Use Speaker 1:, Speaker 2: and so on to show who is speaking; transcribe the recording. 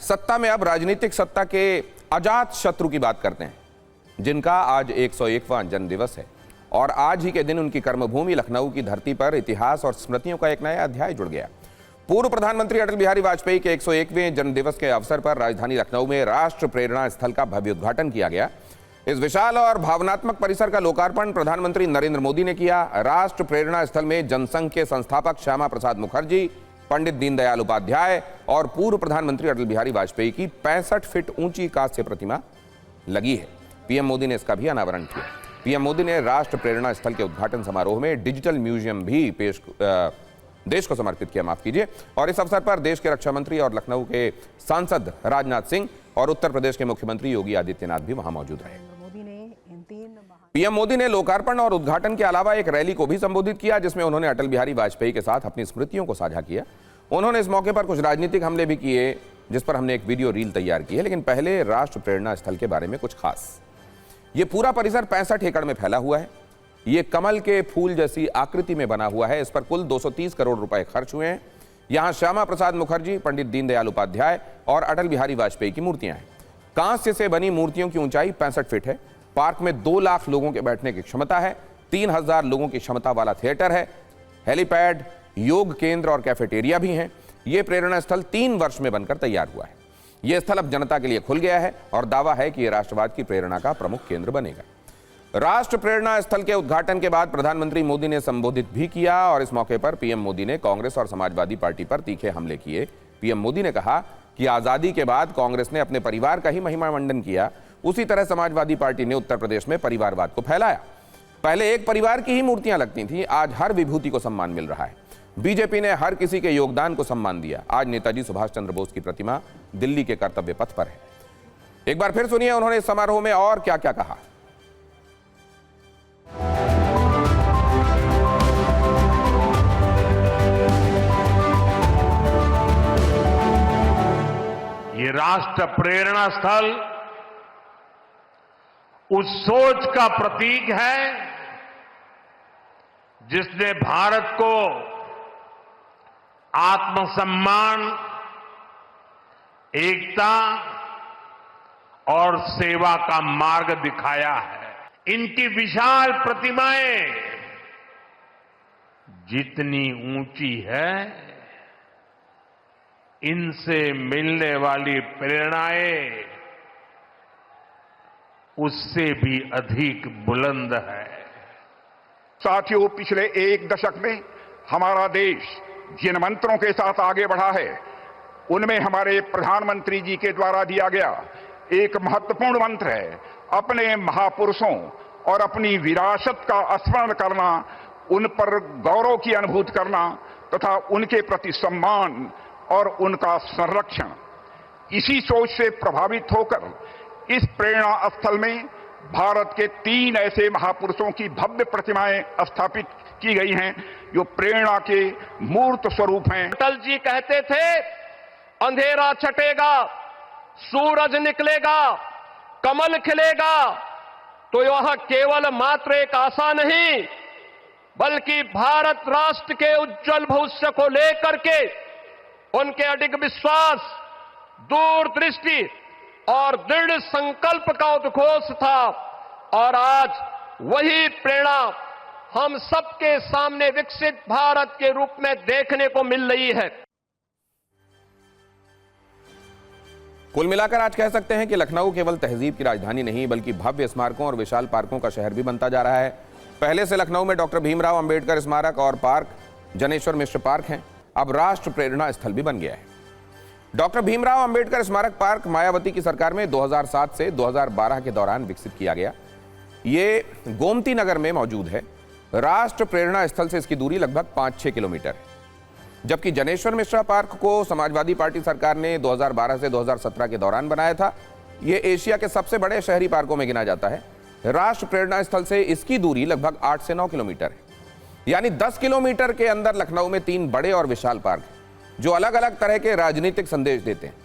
Speaker 1: सत्ता में अब राजनीतिक सत्ता के अजात शत्रु की बात करते हैं, जिनका आज 101वां जन्मदिवस है और आज ही के दिन उनकी कर्मभूमि लखनऊ की धरती पर इतिहास और स्मृतियों का एक नया अध्याय जुड़ गया। पूर्व प्रधानमंत्री अटल बिहारी वाजपेयी के 101वें जन्मदिवस के अवसर पर राजधानी लखनऊ में राष्ट्र प्रेरणा स्थल का भव्य उद्घाटन किया गया। इस विशाल और भावनात्मक परिसर का लोकार्पण प्रधानमंत्री नरेंद्र मोदी ने किया। राष्ट्र प्रेरणा स्थल में जनसंघ के संस्थापक श्यामा प्रसाद मुखर्जी, पंडित दीनदयाल उपाध्याय और पूर्व प्रधानमंत्री अटल बिहारी वाजपेयी की 65 फीट ऊंची कांस्य प्रतिमा लगी है। पीएम मोदी ने इसका भी अनावरण किया। पीएम मोदी ने राष्ट्र प्रेरणा स्थल के उद्घाटन समारोह में डिजिटल म्यूजियम भी देश को समर्पित किया, माफ कीजिए। और इस अवसर पर देश के रक्षा मंत्री और लखनऊ के सांसद राजनाथ सिंह और उत्तर प्रदेश के मुख्यमंत्री योगी आदित्यनाथ भी वहां मौजूद रहे। पीएम मोदी ने लोकार्पण और उद्घाटन के अलावा एक रैली को भी संबोधित किया, जिसमें उन्होंने अटल बिहारी वाजपेयी के साथ अपनी स्मृतियों को साझा किया। उन्होंने इस मौके पर कुछ राजनीतिक हमले भी किए, जिस पर हमने एक वीडियो रील तैयार की है। लेकिन पहले राष्ट्र प्रेरणा स्थल के बारे में कुछ खास। ये पूरा परिसर 65 एकड़ में फैला हुआ है। ये कमल के फूल जैसी आकृति में बना हुआ है। इस पर कुल 230 करोड़ रुपए खर्च हुए हैं। यहां श्यामा प्रसाद मुखर्जी, पंडित दीनदयाल उपाध्याय और अटल बिहारी वाजपेयी की मूर्तियां हैं। कांस्य से बनी मूर्तियों की ऊंचाई 65 फीट है। पार्क में 2 लाख लोगों के बैठने की क्षमता है। 3000 लोगों की क्षमता वाला थिएटर है। हेलीपैड, योग केंद्र और कैफेटेरिया भी हैं। यह प्रेरणा स्थल 3 वर्ष में बनकर तैयार हुआ है। यह स्थल अब जनता के लिए खुल गया है और दावा है कि यह राष्ट्रवाद की प्रेरणा का प्रमुख केंद्र बनेगा। राष्ट्र प्रेरणा स्थल के उद्घाटन के बाद प्रधानमंत्री मोदी ने संबोधित भी किया और इस मौके पर पीएम मोदी ने कांग्रेस और समाजवादी पार्टी पर तीखे हमले किए। पीएम मोदी ने कहा कि आजादी के बाद कांग्रेस ने अपने परिवार का ही महिमा मंडन किया, उसी तरह समाजवादी पार्टी ने उत्तर प्रदेश में परिवारवाद को फैलाया। पहले एक परिवार की ही मूर्तियां लगती थीं, आज हर विभूति को सम्मान मिल रहा है। बीजेपी ने हर किसी के योगदान को सम्मान दिया। आज नेताजी सुभाष चंद्र बोस की प्रतिमा दिल्ली के कर्तव्य पथ पर है। एक बार फिर सुनिए उन्होंने इस समारोह में और क्या क्या कहा।
Speaker 2: ये राष्ट्र प्रेरणा स्थल उस सोच का प्रतीक है जिसने भारत को आत्मसम्मान, एकता और सेवा का मार्ग दिखाया है। इनकी विशाल प्रतिमाएं जितनी ऊंची है, इनसे मिलने वाली प्रेरणाएं उससे भी अधिक बुलंद है।
Speaker 3: साथियों, पिछले 1 दशक में हमारा देश जिन मंत्रों के साथ आगे बढ़ा है, उनमें हमारे प्रधानमंत्री जी के द्वारा दिया गया एक महत्वपूर्ण मंत्र है, अपने महापुरुषों और अपनी विरासत का स्मरण करना, उन पर गौरव की अनुभूति करना तथा उनके प्रति सम्मान और उनका संरक्षण। इसी सोच से प्रभावित होकर इस प्रेरणा स्थल में भारत के 3 ऐसे महापुरुषों की भव्य प्रतिमाएं स्थापित की गई हैं, जो प्रेरणा के मूर्त स्वरूप हैं।
Speaker 4: अटल जी कहते थे, अंधेरा छटेगा, सूरज निकलेगा, कमल खिलेगा। तो यह केवल मात्र एक आशा नहीं, बल्कि भारत राष्ट्र के उज्जवल भविष्य को लेकर के उनके अडिग विश्वास, दूरदृष्टि और दृढ़ संकल्प का उद्घोष था। और आज वही प्रेरणा हम सबके सामने विकसित भारत के रूप में देखने को मिल रही है।
Speaker 1: कुल मिलाकर आज कह सकते हैं कि लखनऊ केवल तहजीब की राजधानी नहीं, बल्कि भव्य स्मारकों और विशाल पार्कों का शहर भी बनता जा रहा है। पहले से लखनऊ में डॉक्टर भीमराव अंबेडकर स्मारक और पार्क, जनेश्वर मिश्र पार्क हैं, अब राष्ट्र प्रेरणा स्थल भी बन गया है। डॉक्टर भीमराव अंबेडकर स्मारक पार्क मायावती की सरकार में 2007 से 2012 के दौरान विकसित किया गया। ये गोमती नगर में मौजूद है। राष्ट्र प्रेरणा स्थल से इसकी दूरी लगभग 5-6 किलोमीटर है। जबकि जनेश्वर मिश्रा पार्क को समाजवादी पार्टी सरकार ने 2012 से 2017 के दौरान बनाया था। ये एशिया के सबसे बड़े शहरी पार्कों में गिना जाता है। राष्ट्र प्रेरणा स्थल से इसकी दूरी लगभग 8 से 9 किलोमीटर है। यानी 10 किलोमीटर के अंदर लखनऊ में 3 बड़े और विशाल पार्क हैं, जो अलग अलग तरह के राजनीतिक संदेश देते हैं।